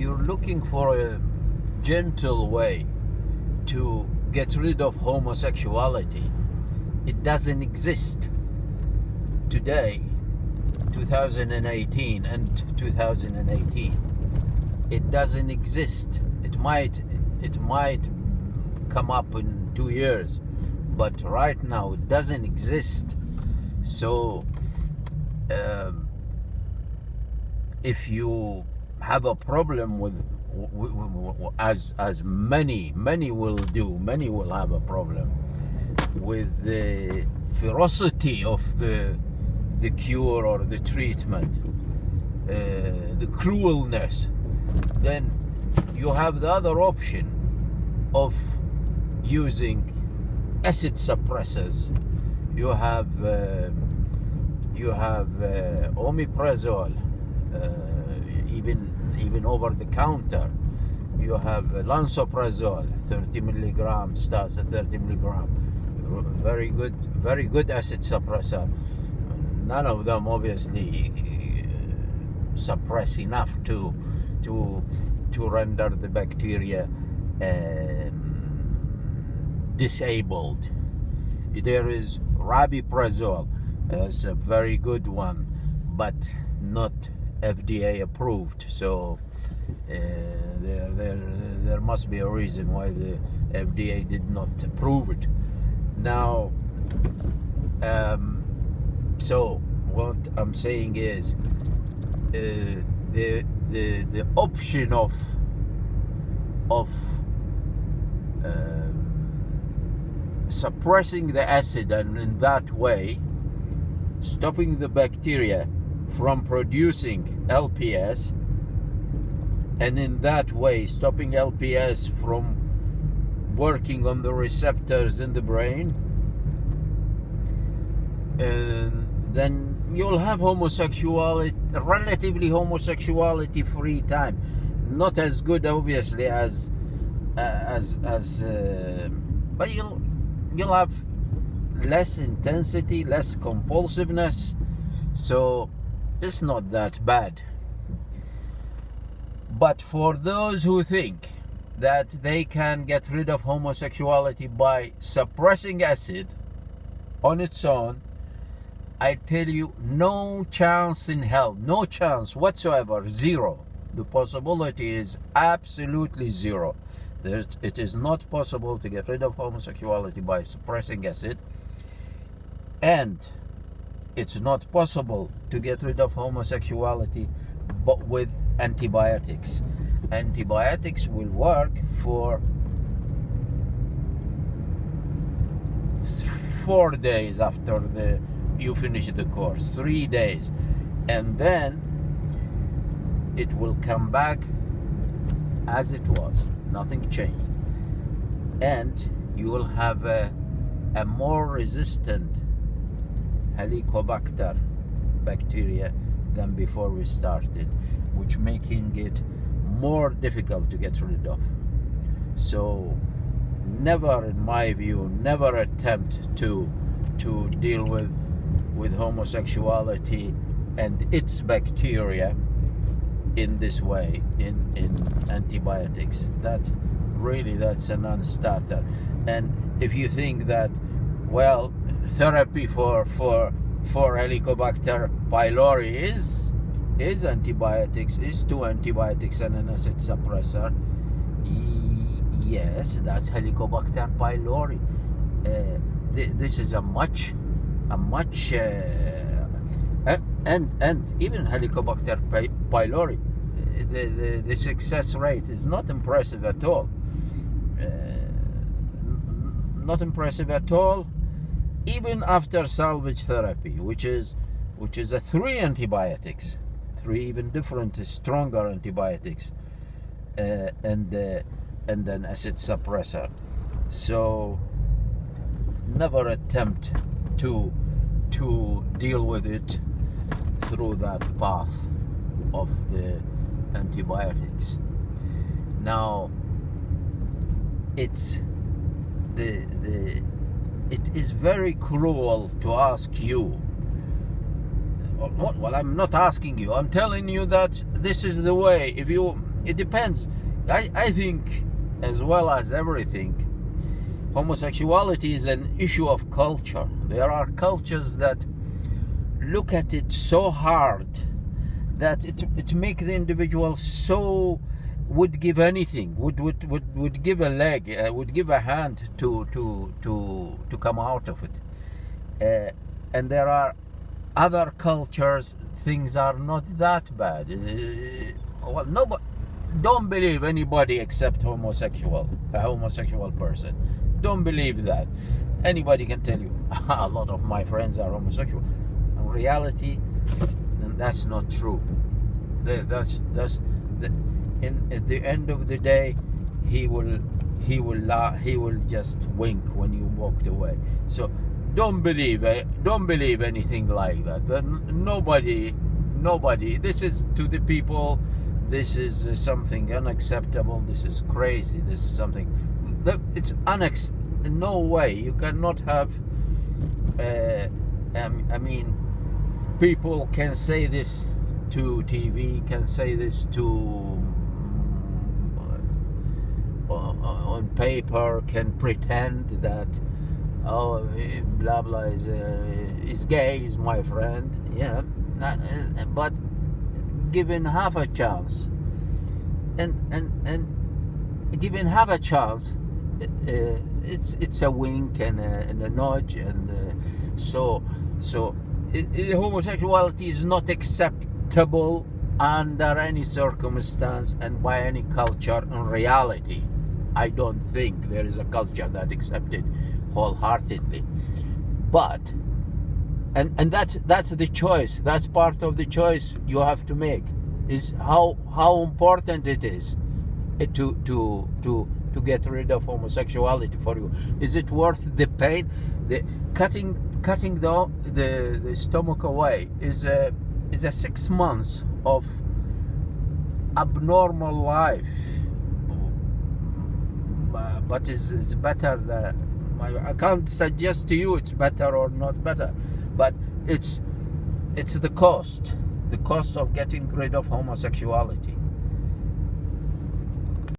you're looking for a gentle way to get rid of homosexuality, it doesn't exist today, 2018 and 2018. It doesn't exist. It might come up in 2 years, but right now it doesn't exist. So if you have a problem with as many will do, many will have a problem with the ferocity of the cure or the treatment, the cruelness, then you have the other option of using acid suppressors. You have omeprazole, even over the counter. You have lansoprazole, 30 milligrams, starts at 30 milligram. Very good acid suppressor. None of them obviously suppress enough to render the bacteria disabled. There is rabiprazole, that's a very good one, but not FDA approved. So there must be a reason why the FDA did not approve it. Now, so what I'm saying is, the option of suppressing the acid and in that way stopping the bacteria from producing LPS, and in that way stopping LPS from working on the receptors in the brain, and then you'll have relatively homosexuality free time. Not as good obviously as but you'll have less intensity, less compulsiveness, so it's not that bad. But for those who think that they can get rid of homosexuality by suppressing acid on its own, I tell you, no chance in hell, no chance whatsoever, zero. The possibility is absolutely zero. It is not possible to get rid of homosexuality by suppressing acid, and it's not possible to get rid of homosexuality but with antibiotics. Antibiotics will work for 4 days after you finish the course, 3 days, and then it will come back as it was, nothing changed, and you will have a more resistant Helicobacter bacteria than before we started, which making it more difficult to get rid of. So never, in my view, never attempt to deal with homosexuality and its bacteria in this way, in antibiotics. That's a non-starter. And if you think that, well, therapy for Helicobacter pylori is antibiotics, is 2 antibiotics and an acid suppressor, yes, that's Helicobacter pylori. This is a much and even Helicobacter pylori, the success rate is not impressive at all. Not impressive at all, even after salvage therapy, which is a 3 antibiotics, 3 even different, stronger antibiotics, and an acid suppressor. So never attempt to deal with it through that path of the antibiotics. Now, it is very cruel to ask you. Well, I'm not asking you. I'm telling you that this is the way. If you It depends. I think, as well as everything, homosexuality is an issue of culture. There are cultures that look at it so hard that it makes the individual so would give anything, would give a leg, would give a hand to come out of it. And there are other cultures, things are not that bad. Well, nobody, don't believe anybody except a homosexual person. Don't believe that. Anybody can tell you, a lot of my friends are homosexual. In reality, that's not true. At the end of the day, he will just wink when you walked away. So don't believe anything like that. But nobody. This is, to the people, this is something unacceptable. This is crazy. This is something that it's no way you cannot have. I mean, people can say this to TV, can say this to on paper, can pretend that blah blah is gay, is my friend. Yeah, but given half a chance, and given half a chance, it's a wink and a nudge, and so homosexuality is not acceptable under any circumstance and by any culture. In reality, I don't think there is a culture that accepts it wholeheartedly. But and that's the choice. That's part of the choice you have to make. Is how important it is to get rid of homosexuality for you. Is it worth the pain? The cutting the stomach away is a 6 months of abnormal life, but is better than. I can't suggest to you it's better or not better, but it's the cost of getting rid of homosexuality.